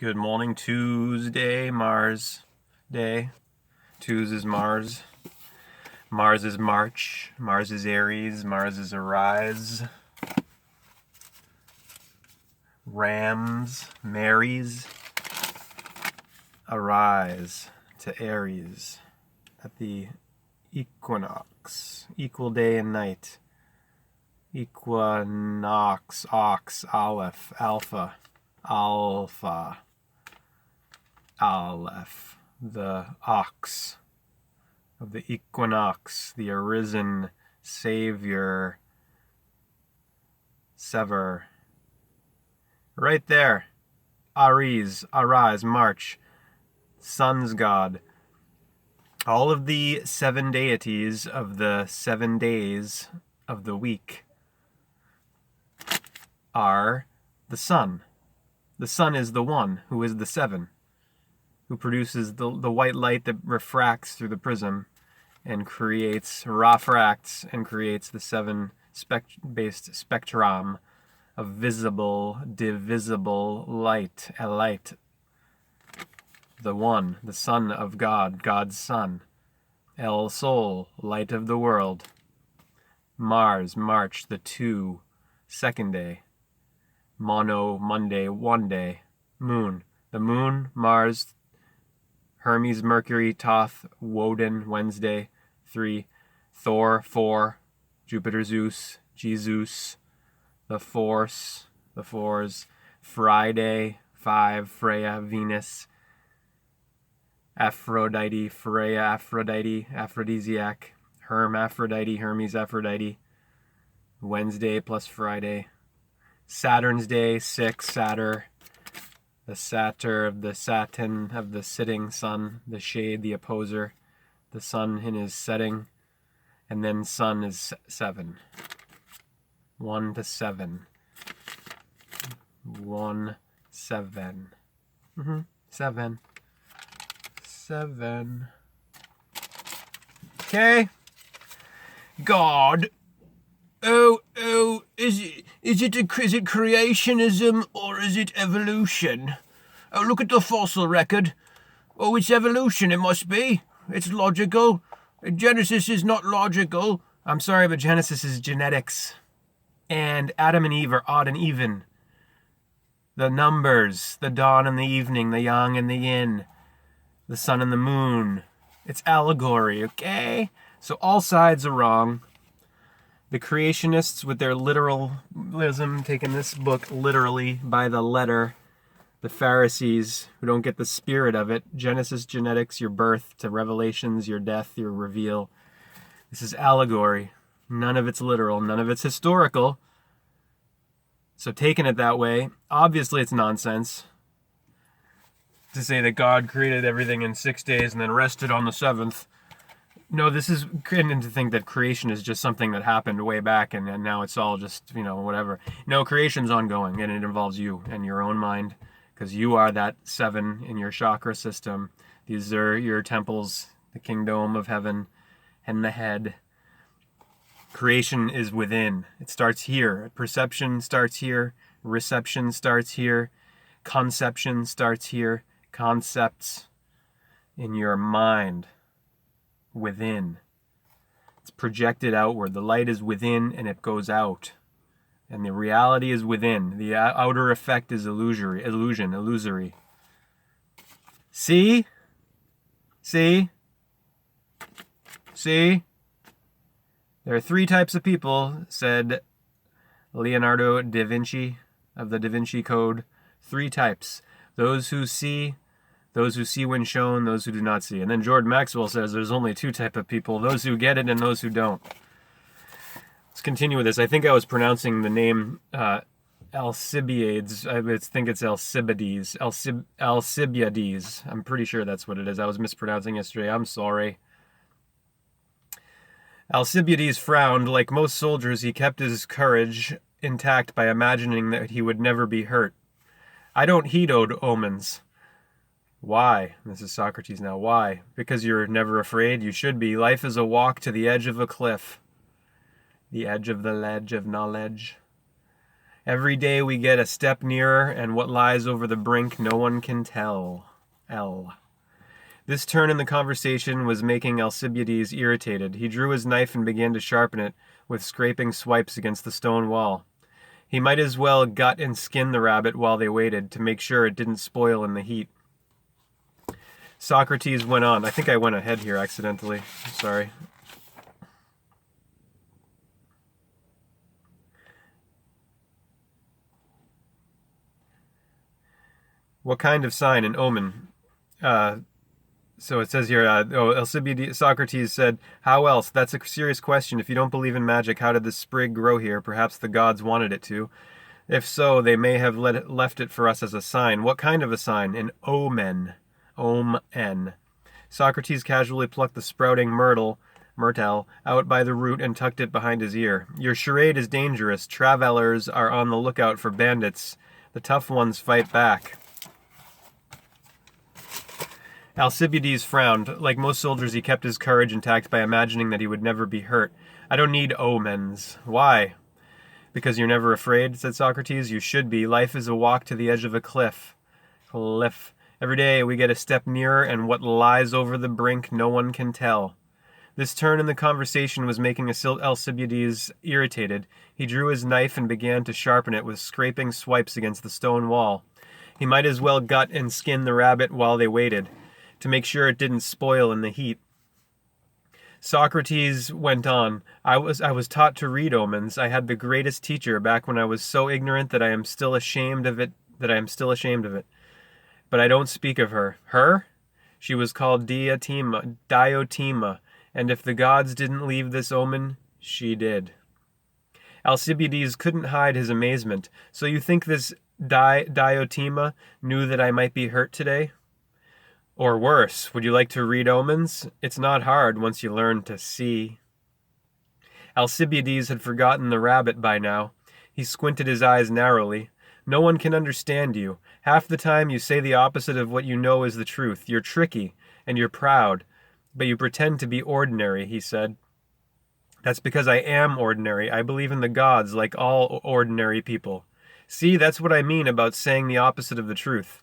Good morning, Tuesday, Mars Day. Tues is Mars. Mars is March. Mars is Aries. Mars is Arise. Rams, Marys, arise to Aries at the equinox. Equal day and night. Equinox, ox, aleph, alpha, alpha, aleph, the ox of the equinox, the arisen savior, sever. Right there. Aries, arise, March, sun's god. All of the 7 deities of the 7 days of the week are the sun. The sun is the one who is the 7, who produces the white light that refracts through the prism and refracts and creates the 7 based spectrum of visible, divisible light, a light. The one, the Son of God, God's Son. El Sol, light of the world. Mars, March, the 2, second day. Mono, Monday, 1 day. Moon, the moon, Mars, Hermes, Mercury, Thoth, Woden, Wednesday, 3. Thor, 4. Jupiter, Zeus, Jesus. The Force, the Fours, Friday, 5, Freya, Venus, Aphrodite, Freya, Aphrodite, aphrodisiac, Hermaphrodite, Hermes, Aphrodite, Wednesday plus Friday, Saturn's day, 6, Saturn, the Satyr of the Saturn of the sitting sun, the shade, the opposer, the sun in his setting, and then sun is 7. 1 to 7. 1, 7. 7. 7. Okay. God. Is it creationism or is it evolution? Oh, look at the fossil record. Oh, it's evolution, it must be. It's logical. Genesis is not logical. I'm sorry, but Genesis is genetics. And Adam and Eve are odd and even. The numbers, the dawn and the evening, the yang and the yin, the sun and the moon. It's allegory, okay? So all sides are wrong. The creationists with their literalism, taking this book literally by the letter. The Pharisees who don't get the spirit of it. Genesis, genetics, your birth, to Revelations, your death, your reveal. This is allegory. None of it's literal. None of it's historical. So taking it that way, obviously it's nonsense. To say that God created everything in 6 days and then rested on the 7th. No, this is and to think that creation is just something that happened way back and now it's all just, whatever. No, creation's ongoing and it involves you and your own mind because you are that 7 in your chakra system. These are your temples, the kingdom of heaven and the head. Creation is within. It starts here. Perception starts here. Reception starts here. Conception starts here. Concepts in your mind. Within. It's projected outward. The light is within and it goes out. And the reality is within. The outer effect is illusory. See? See? See? There are 3 types of people, said Leonardo da Vinci of the Da Vinci Code. 3 types. Those who see when shown, those who do not see. And then Jordan Maxwell says there's only 2 types of people, those who get it and those who don't. Let's continue with this. I think I was pronouncing the name Alcibiades. I think it's Alcibiades. Alcibiades. I'm pretty sure that's what it is. I was mispronouncing yesterday. I'm sorry. Alcibiades frowned. Like most soldiers, he kept his courage intact by imagining that he would never be hurt. I don't heed omens. Why? This is Soc-Ra-Tes now. Why? Because you're never afraid? You should be. Life is a walk to the edge of a cliff. The edge of the ledge of knowledge. Every day we get a step nearer, and what lies over the brink no one can tell. L. This turn in the conversation was making Alcibiades irritated. He drew his knife and began to sharpen it with scraping swipes against the stone wall. He might as well gut and skin the rabbit while they waited to make sure it didn't spoil in the heat. Socrates went on. I think I went ahead here accidentally. Sorry. What kind of sign, an omen? So it says here, Alcibiades, Socrates said, "How else? That's a serious question. If you don't believe in magic, how did this sprig grow here? Perhaps the gods wanted it to. If so, they may have left it for us as a sign. What kind of a sign? An omen. Om-en." Socrates casually plucked the sprouting myrtle out by the root and tucked it behind his ear. "Your charade is dangerous. Travelers are on the lookout for bandits. The tough ones fight back." Alcibiades frowned. Like most soldiers, he kept his courage intact by imagining that he would never be hurt. "I don't need omens." "Why?" "Because you're never afraid," said Socrates. "You should be. Life is a walk to the edge of a cliff. Every day we get a step nearer, and what lies over the brink no one can tell." This turn in the conversation was making Alcibiades irritated. He drew his knife and began to sharpen it with scraping swipes against the stone wall. He might as well gut and skin the rabbit while they waited, to make sure it didn't spoil in the heat. Socrates went on. I was taught to read omens. I had the greatest teacher back when I was so ignorant that I am still ashamed of it. But I don't speak of her. Her? She was called Diotima, and if the gods didn't leave this omen, she did. Alcibiades couldn't hide his amazement. "So you think this Diotima knew that I might be hurt today? Or worse, would you like to read omens? It's not hard once you learn to see." Alcibiades had forgotten the rabbit by now. He squinted his eyes narrowly. "No one can understand you. Half the time you say the opposite of what you know is the truth. You're tricky, and you're proud, but you pretend to be ordinary," he said. "That's because I am ordinary. I believe in the gods like all ordinary people. See, that's what I mean about saying the opposite of the truth."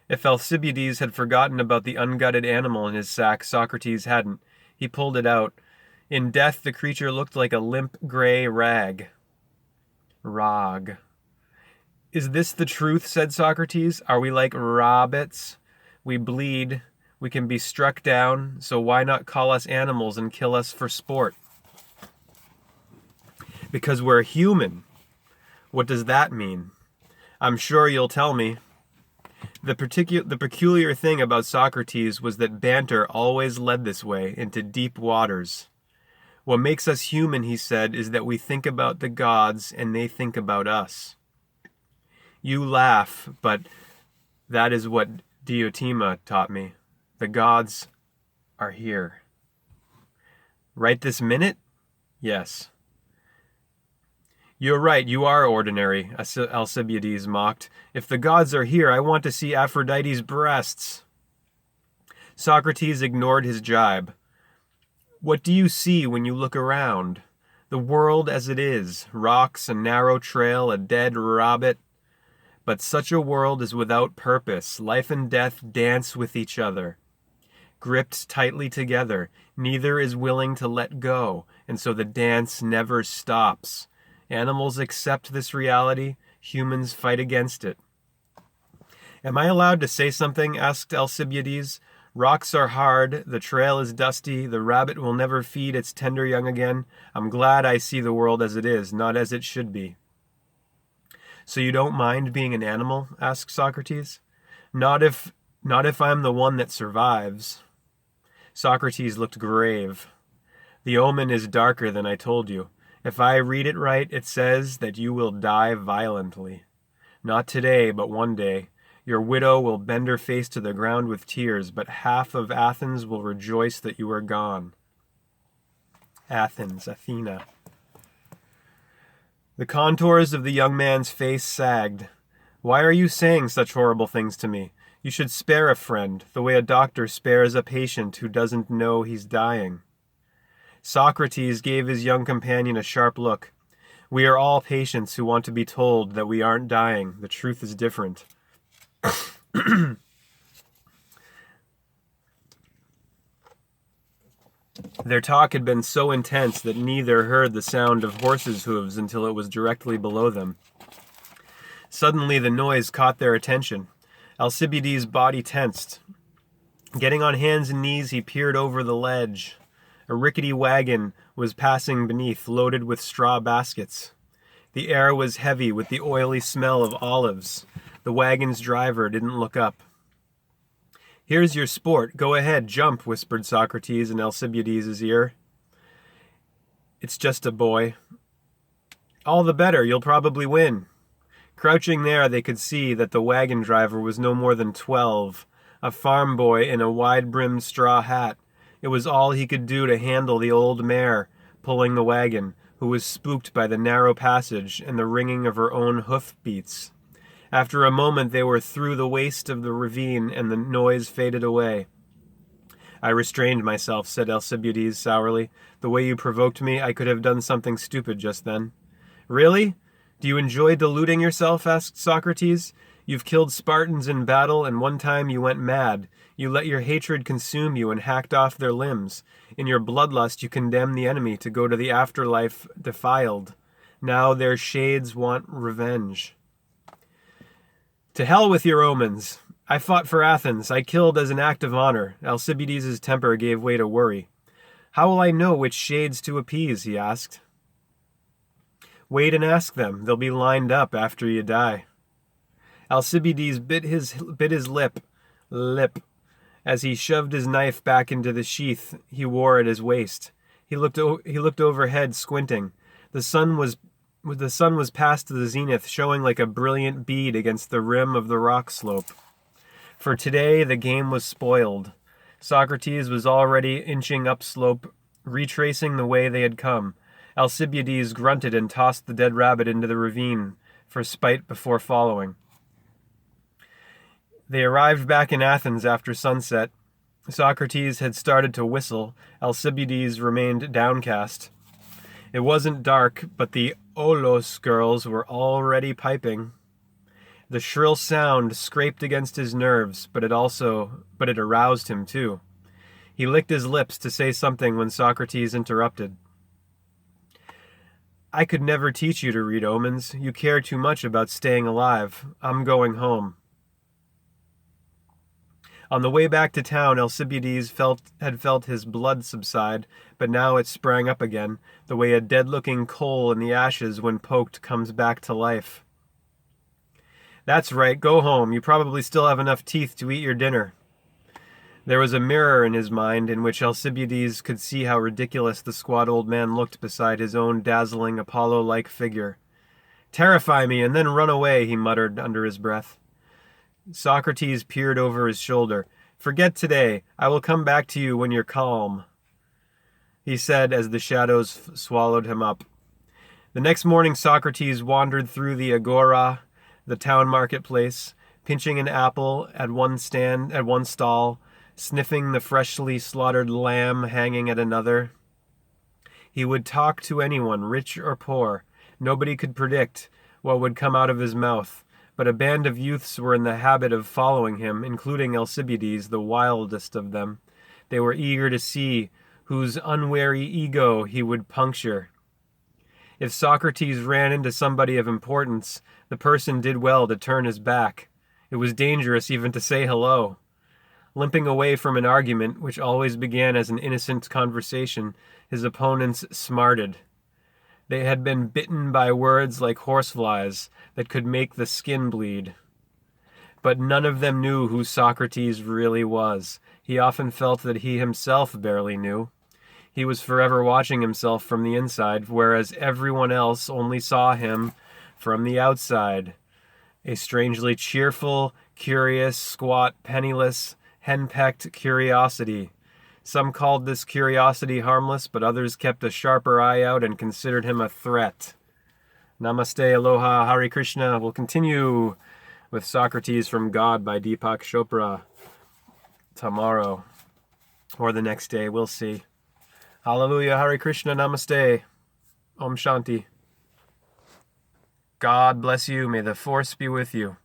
If Alcibiades had forgotten about the ungutted animal in his sack, Socrates hadn't. He pulled it out. In death, the creature looked like a limp gray rag. Rag. "Is this the truth?" said Socrates. "Are we like rabbits? We bleed. We can be struck down, so why not call us animals and kill us for sport?" "Because we're human." "What does that mean?" "I'm sure you'll tell me." The peculiar thing about Socrates was that banter always led this way, into deep waters. "What makes us human," he said, "is that we think about the gods and they think about us. You laugh, but that is what Diotima taught me. The gods are here." "Right this minute?" "Yes." "You're right, you are ordinary," Alcibiades mocked. "If the gods are here, I want to see Aphrodite's breasts." Socrates ignored his jibe. "What do you see when you look around? The world as it is, rocks, a narrow trail, a dead rabbit. But such a world is without purpose. Life and death dance with each other, gripped tightly together. Neither is willing to let go, and so the dance never stops. Animals accept this reality. Humans fight against it." "Am I allowed to say something?" asked Alcibiades. "Rocks are hard. The trail is dusty. The rabbit will never feed its tender young again. I'm glad I see the world as it is, not as it should be." "So you don't mind being an animal?" asked Socrates. Not if I'm the one that survives." Socrates looked grave. "The omen is darker than I told you. If I read it right, it says that you will die violently. Not today, but one day. Your widow will bend her face to the ground with tears, but half of Athens will rejoice that you are gone." Athens, Athena. The contours of the young man's face sagged. "Why are you saying such horrible things to me? You should spare a friend, the way a doctor spares a patient who doesn't know he's dying." Socrates gave his young companion a sharp look. We are all patients who want to be told that we aren't dying. The truth is different. Their talk had been so intense that neither heard the sound of horses' hooves until it was directly below them. Suddenly the noise caught their attention. Alcibiades' body tensed. Getting on hands and knees, he peered over the ledge. A rickety wagon was passing beneath, loaded with straw baskets. The air was heavy with the oily smell of olives. The wagon's driver didn't look up. "Here's your sport. Go ahead, jump," whispered Soc-Ra-Tes in Alcibiades' ear. "It's just a boy." "All the better. You'll probably win." Crouching there, they could see that the wagon driver was no more than 12, a farm boy in a wide-brimmed straw hat. It was all he could do to handle the old mare pulling the wagon, who was spooked by the narrow passage and the ringing of her own hoof-beats. After a moment they were through the waist of the ravine and the noise faded away. "I restrained myself," said Alcibiades sourly. "The way you provoked me, I could have done something stupid just then." "Really? Do you enjoy deluding yourself?" asked Soc-Ra-Tes. "You've killed Spartans in battle, and one time you went mad. You let your hatred consume you and hacked off their limbs. In your bloodlust you condemn the enemy to go to the afterlife defiled. Now their shades want revenge." "To hell with your omens. I fought for Athens. I killed as an act of honor." Alcibiades' temper gave way to worry. "How will I know which shades to appease?" he asked. "Wait and ask them. They'll be lined up after you die." Alcibiades bit his lip, as he shoved his knife back into the sheath he wore at his waist. He looked overhead, squinting. The sun was past the zenith, showing like a brilliant bead against the rim of the rock slope. For today, the game was spoiled. Soc-Ra-Tes was already inching upslope, retracing the way they had come. Alcibiades grunted and tossed the dead rabbit into the ravine for spite before following. They arrived back in Athens after sunset. Soc-Ra-Tes had started to whistle. Alcibiades remained downcast. It wasn't dark, but the Olos girls were already piping. The shrill sound scraped against his nerves, but it aroused him too. He licked his lips to say something when Soc-Ra-Tes interrupted. "I could never teach you to read omens. You care too much about staying alive. I'm going home." On the way back to town, Alcibiades had felt his blood subside, but now it sprang up again, the way a dead-looking coal in the ashes when poked comes back to life. "That's right, go home. You probably still have enough teeth to eat your dinner." There was a mirror in his mind in which Alcibiades could see how ridiculous the squat old man looked beside his own dazzling Apollo-like figure. "Terrify me and then run away," he muttered under his breath. Soc-Ra-Tes peered over his shoulder. "Forget today. I will come back to you when you're calm," he said as the shadows swallowed him up. The next morning Soc-Ra-Tes wandered through the agora, the town marketplace, pinching an apple at one stall, sniffing the freshly slaughtered lamb hanging at another. He would talk to anyone, rich or poor. Nobody could predict what would come out of his mouth, but a band of youths were in the habit of following him, including Alcibiades, the wildest of them. They were eager to see whose unwary ego he would puncture. If Soc-Ra-Tes ran into somebody of importance, the person did well to turn his back. It was dangerous even to say hello. Limping away from an argument, which always began as an innocent conversation, his opponents smarted. They had been bitten by words like horseflies that could make the skin bleed. But none of them knew who Soc-Ra-Tes really was. He often felt that he himself barely knew. He was forever watching himself from the inside, whereas everyone else only saw him from the outside. A strangely cheerful, curious, squat, penniless, henpecked curiosity. Some called this curiosity harmless, but others kept a sharper eye out and considered him a threat. Namaste, aloha, Hare Krishna. We'll continue with Soc-Ra-Tes from God by Deepak Chopra tomorrow or the next day. We'll see. Hallelujah, Hare Krishna, Namaste. Om Shanti. God bless you. May the force be with you.